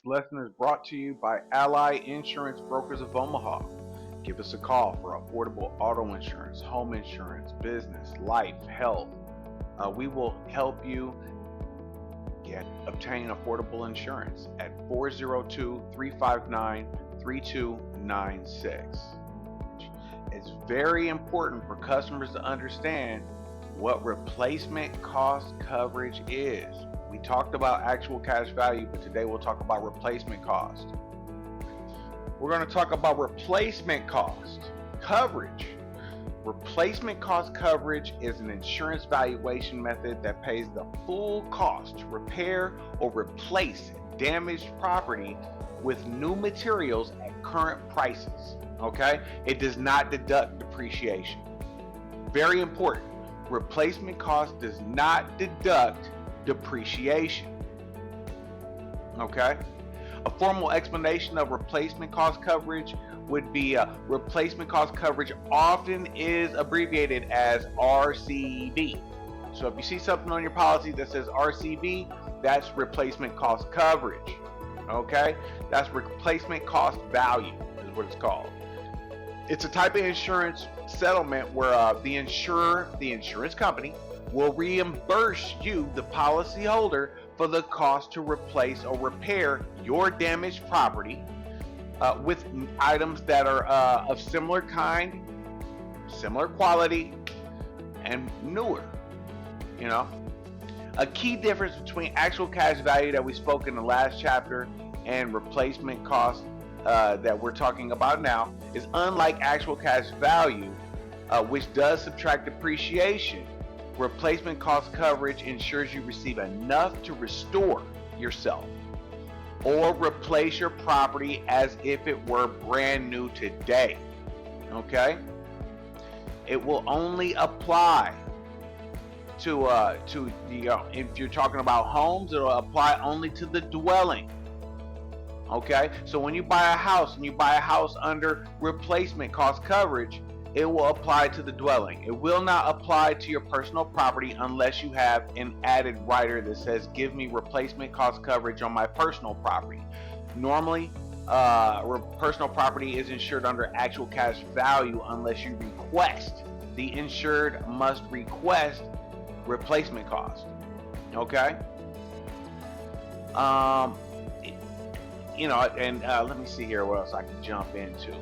Lesson is brought to you by Ally Insurance Brokers of Omaha. Give us a call for affordable auto insurance, home insurance, business, life, health. We will help you obtain affordable insurance at 402-359-3296. It's very important for customers to understand what replacement cost coverage is. We talked about actual cash value, but today we'll talk about replacement cost. We're going to talk about replacement cost coverage. Replacement cost coverage is an insurance valuation method that pays the full cost to repair or replace damaged property with new materials at current prices. Okay? It does not deduct depreciation. Very important. Replacement cost does not deduct depreciation. Okay? A formal explanation of replacement cost coverage would be replacement cost coverage often is abbreviated as RCV. So if you see something on your policy that says RCV, that's replacement cost coverage. Okay? That's replacement cost value is what it's called. It's a type of insurance settlement where the insurance company, will reimburse you, the policyholder, for the cost to replace or repair your damaged property with items that are of similar kind, similar quality, and newer. You know, a key difference between actual cash value that we spoke in the last chapter and replacement cost that we're talking about now is, unlike actual cash value, which does subtract depreciation, replacement cost coverage ensures you receive enough to restore yourself or replace your property as if it were brand new today. Okay? It will only apply to if you're talking about homes, it'll apply only to the dwelling. Okay? So when you buy a house and you buy a house under replacement cost coverage, it will apply to the dwelling. It will not apply to your personal property unless you have an added rider that says, give me replacement cost coverage on my personal property. Normally, personal property is insured under actual cash value unless you request. The insured must request replacement cost. Okay? Let me see here what else I can jump into.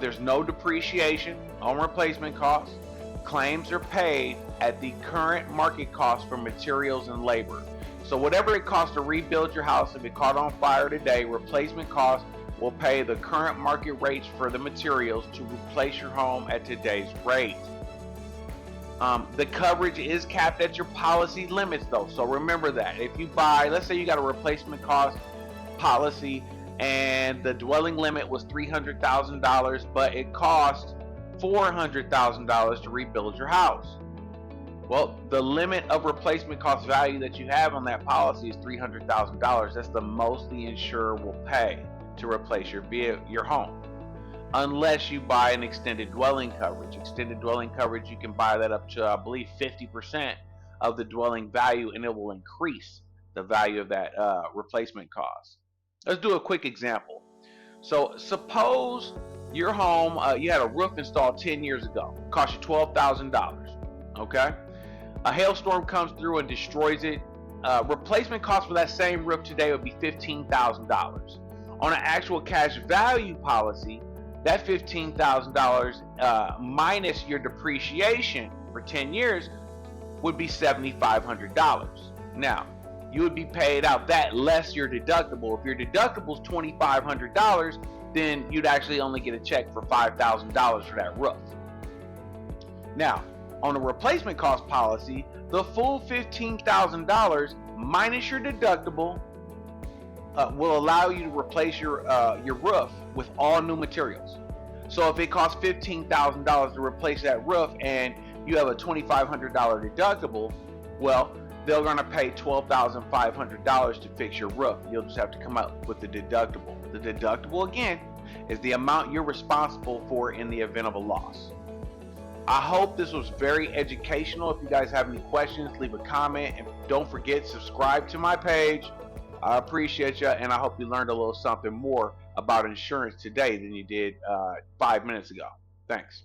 There's no depreciation on replacement costs. Claims are paid at the current market cost for materials and labor. So whatever it costs to rebuild your house, if it caught on fire today, replacement costs will pay the current market rates for the materials to replace your home at today's rate. The coverage is capped at your policy limits though, so remember that. If you buy, let's say you got a replacement cost policy and the dwelling limit was $300,000, but it cost $400,000 to rebuild your house. Well, the limit of replacement cost value that you have on that policy is $300,000. That's the most the insurer will pay to replace your home, unless you buy an extended dwelling coverage. Extended dwelling coverage, you can buy that up to, I believe, 50% of the dwelling value, and it will increase the value of that replacement cost. Let's do a quick example. So suppose your home, you had a roof installed 10 years ago. It cost you $12,000. Okay? A hailstorm comes through and destroys it. Replacement cost for that same roof today would be $15,000. On an actual cash value policy, that $15,000 minus your depreciation for 10 years would be $7,500. Now, you would be paid out that less your deductible. If your deductible is $2,500, then you'd actually only get a check for $5,000 for that roof. Now, on a replacement cost policy, the full $15,000 minus your deductible will allow you to replace your roof with all new materials. So if it costs $15,000 to replace that roof and you have a $2,500 deductible, well, they're going to pay $12,500 to fix your roof. You'll just have to come up with the deductible. The deductible, again, is the amount you're responsible for in the event of a loss. I hope this was very educational. If you guys have any questions, leave a comment. And don't forget, subscribe to my page. I appreciate you, and I hope you learned a little something more about insurance today than you did 5 minutes ago. Thanks.